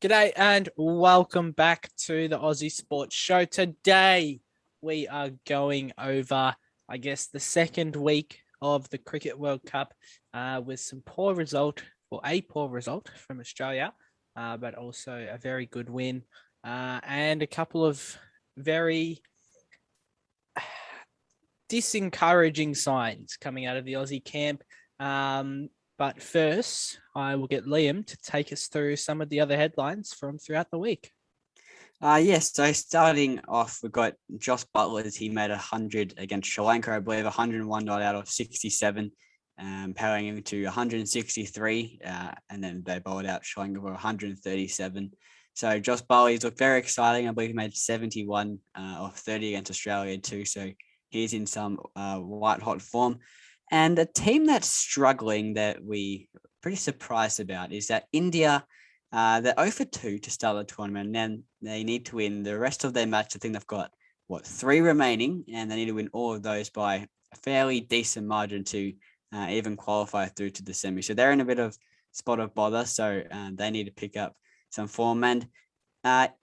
G'day and welcome back to the Aussie Sports Show. Today we are going over, the second week of the Cricket World Cup with some a poor result from Australia, but also a very good win and a couple of very disencouraging signs coming out of the Aussie camp. But first, I will get Liam to take us through some of the other headlines from throughout the week. Yes, so starting off, we've got Josh Buttler's. He made 100 against Sri Lanka, I believe, 101 not out of 67, powering him to 163, and then they bowled out Sri Lanka for 137. So Josh Buttler's looked very exciting. I believe he made 71 off 30 against Australia too, so he's in some white-hot form. And a team that's struggling that we are pretty surprised about is that India. They're 0 for 2 to start the tournament, and then they need to win the rest of their match. I think they've got, 3 remaining, and they need to win all of those by a fairly decent margin to even qualify through to the semi. So they're in a bit of spot of bother, so they need to pick up some form. And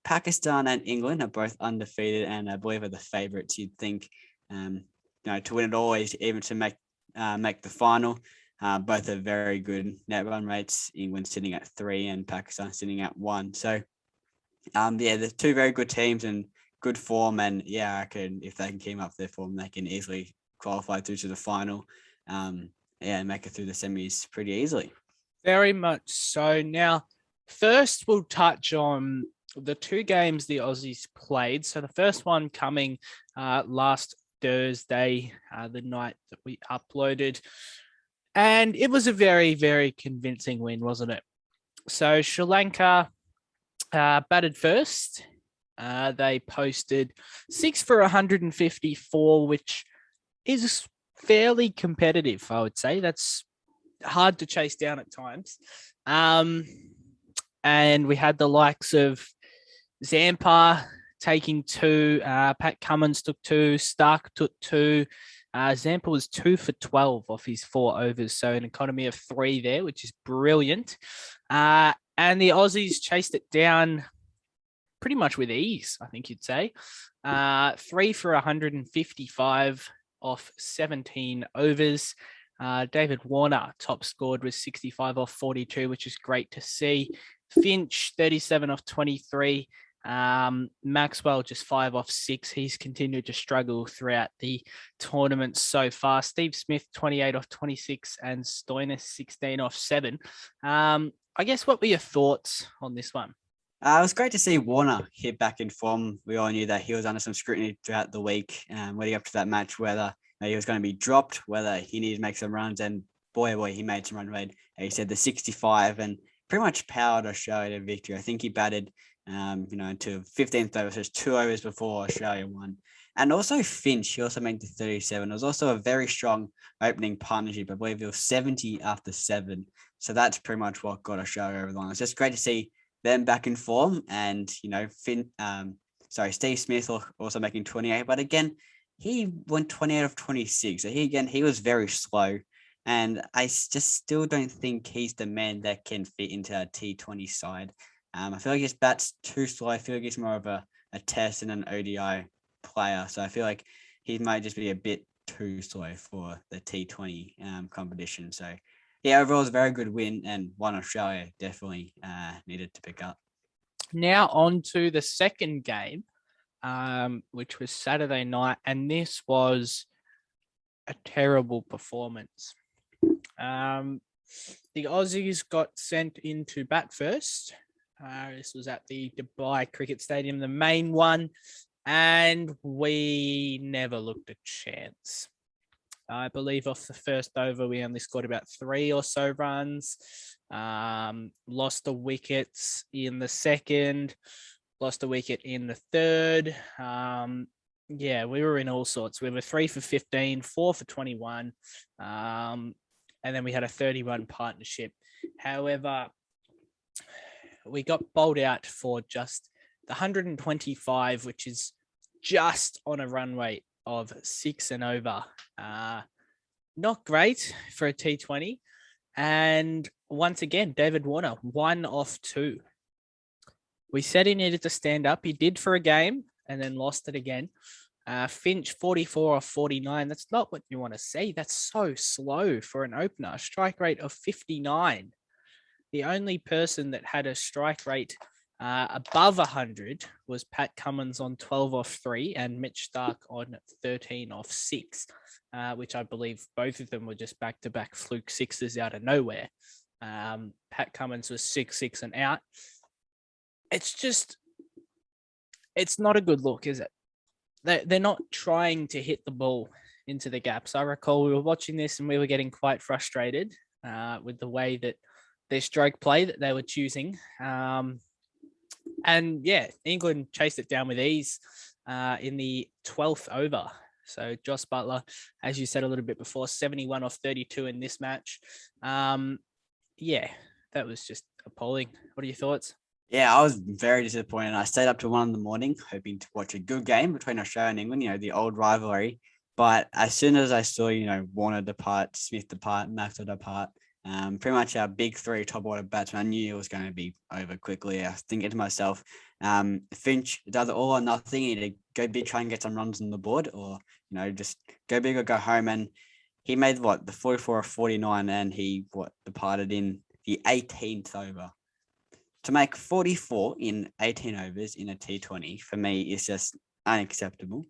Pakistan and England are both undefeated, and I believe are the favourites. You'd think, to win it all, even to make the final. Both are very good net run rates. England sitting at 3 and Pakistan sitting at 1. So, the two very good teams and good form. And I reckon if they can keep up their form, they can easily qualify through to the final. And make it through the semis pretty easily. Very much so. Now, first we'll touch on the two games the Aussies played. So the first one coming last Thursday, the night that we uploaded. And it was a very, very convincing win, wasn't it? So Sri Lanka batted first. They posted 6 for 154, which is fairly competitive, I would say. That's hard to chase down at times. And we had the likes of Zampa taking 2, Pat Cummins took 2, Stark took 2. Zampa was 2 for 12 off his 4 overs, so an economy of 3 there, which is brilliant. And the Aussies chased it down pretty much with ease, I think you'd say. 3 for 155 off 17 overs. David Warner top scored with 65 off 42, which is great to see. Finch 37 off 23. Maxwell just 5 off 6. He's continued to struggle throughout the tournament so far. Steve Smith 28 off 26 and Stoinis 16 off 7. What were your thoughts on this one? It was great to see Warner hit back in form. We all knew that he was under some scrutiny throughout the week, leading up to that match, whether he was going to be dropped, whether he needed to make some runs, and boy, he made some run rate. He said the 65 and pretty much powered Australia to victory. I think he batted to 15th over, so 2 overs before Australia won. And also Finch, he also made the 37. It was also a very strong opening partnership. I believe it was 70 after 7. So that's pretty much what got Australia over the line. It's just great to see them back in form. And, Steve Smith also making 28. But again, he went 28 of 26. So he was very slow. And I just still don't think he's the man that can fit into a T20 side. I feel like his bat's too slow. I feel like he's more of a test and an ODI player. So I feel like he might just be a bit too slow for the T20 competition. So, overall, it was a very good win, and one Australia definitely needed to pick up. Now on to the second game, which was Saturday night, and this was a terrible performance. The Aussies got sent into bat first. This was at the Dubai Cricket Stadium, the main one, and we never looked a chance. I believe off the first over, we only scored about 3 or so runs. Lost the wickets in the second, lost a wicket in the third. We were in all sorts. We were 3 for 15, 4 for 21, and then we had a 30-run partnership. However, we got bowled out for just the 125, which is just on a run rate of 6 and over. Not great for a T20. And once again, David Warner, 1 off 2. We said he needed to stand up. He did for a game and then lost it again. Finch 44 off 49. That's not what you want to see. That's so slow for an opener. Strike rate of 59. The only person that had a strike rate above 100 was Pat Cummins on 12 off 3 and Mitch Stark on 13 off 6, which I believe both of them were just back-to-back fluke sixes out of nowhere. Pat Cummins was 6-6 and out. It's not a good look, is it? They're not trying to hit the ball into the gaps. I recall we were watching this and we were getting quite frustrated with the way that their stroke play that they were choosing. And yeah, England chased it down with ease in the 12th over. So Joss Butler, as you said a little bit before, 71 off 32 in this match. Yeah, that was just appalling. What are your thoughts? Yeah, I was very disappointed. I stayed up to 1 a.m, hoping to watch a good game between Australia and England, the old rivalry. But as soon as I saw, Warner depart, Smith depart, Maxwell depart, pretty much our big three top order batsmen, I knew it was going to be over quickly. I was thinking to myself, Finch, it's either all or nothing. You need to go big, try and get some runs on the board, or, just go big or go home. And he made the 44 or 49, and he departed in the 18th over. To make 44 in 18 overs in a T20, for me, is just unacceptable.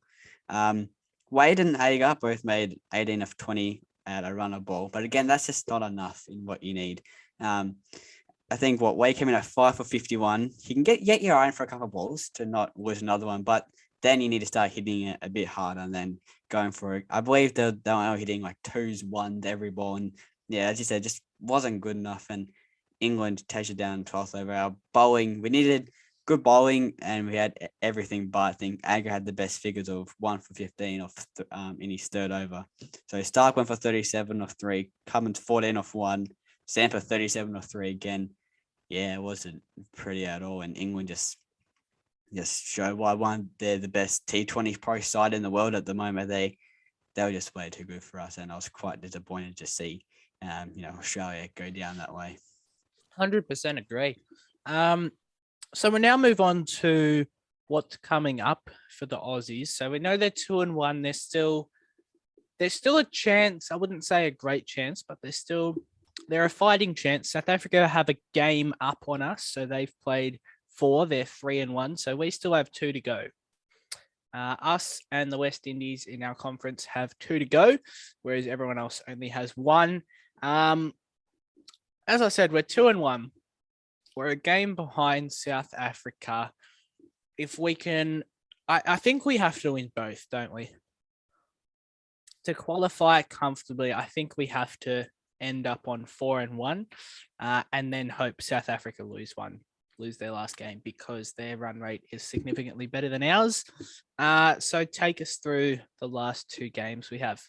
Wade and Hager both made 18 of 20 at a run of ball. But again, that's just not enough in what you need. I think Wade came in at 5 for 51. He can get your iron for a couple of balls to not lose another one. But then you need to start hitting it a bit harder and then going for it. I believe they were hitting like 2s, 1s every ball. And yeah, as you said, just wasn't good enough. And England takes it down 12th over. Our bowling, we needed good bowling and we had everything, but I think Agar had the best figures of 1 for 15 in his third over. So Stark went for 37 off 3, Cummins 14 off 1, Samper 37 off 3 again. Yeah, it wasn't pretty at all. And England just showed why they're the best T20 pro side in the world at the moment. They were just way too good for us, and I was quite disappointed to see Australia go down that way. 100% agree. So we now move on to what's coming up for the Aussies. So we know they're 2-1. There's still a chance. I wouldn't say a great chance, but they're a fighting chance. South Africa have a game up on us, so they've played 4. They're 3-1. So we still have 2 to go. Us and the West Indies in our conference have 2 to go, whereas everyone else only has 1. As I said, we're 2-1. We're a game behind South Africa. If we can, I think we have to win both, don't we? To qualify comfortably, I think we have to end up on 4-1, and then hope South Africa lose their last game, because their run rate is significantly better than ours. So take us through the last 2 games we have.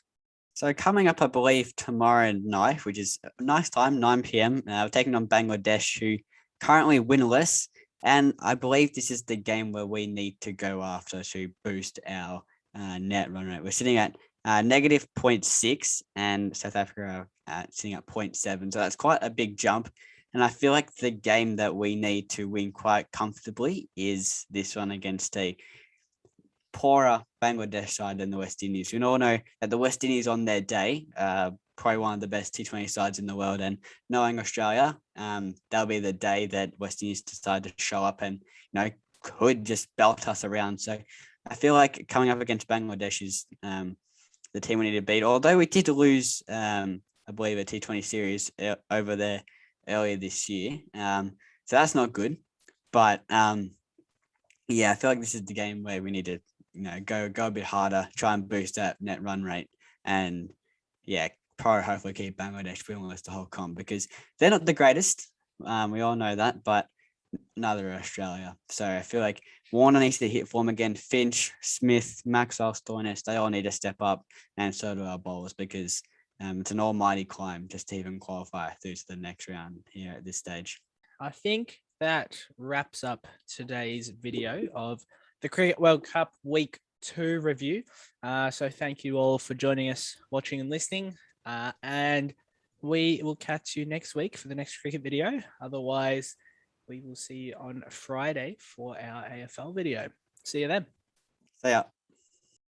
So coming up, I believe, tomorrow night, which is a nice time, 9 p.m, we're taking on Bangladesh, who currently winless. And I believe this is the game where we need to go after to boost our net run rate. We're sitting at negative 0.6 and South Africa are sitting at 0.7. So that's quite a big jump. And I feel like the game that we need to win quite comfortably is this one against a poorer Bangladesh side than the West Indies. We all know that the West Indies on their day, probably one of the best T20 sides in the world, and knowing Australia, that'll be the day that West Indies decide to show up and, could just belt us around. So I feel like coming up against Bangladesh is the team we need to beat. Although we did lose, I believe, a T20 series over there earlier this year. So that's not good. But yeah, I feel like this is the game where we need to go a bit harder, try and boost that net run rate, and yeah, probably hopefully keep Bangladesh winless the whole comp, because they're not the greatest. We all know that, but neither are Australia. So I feel like Warner needs to hit form again. Finch, Smith, Maxwell, Stoinis, they all need to step up, and so do our bowlers, because it's an almighty climb just to even qualify through to the next round here at this stage. I think that wraps up today's video of the Cricket World Cup Week 2 review. So thank you all for joining us, watching and listening. And we will catch you next week for the next cricket video. Otherwise, we will see you on Friday for our AFL video. See you then. See ya.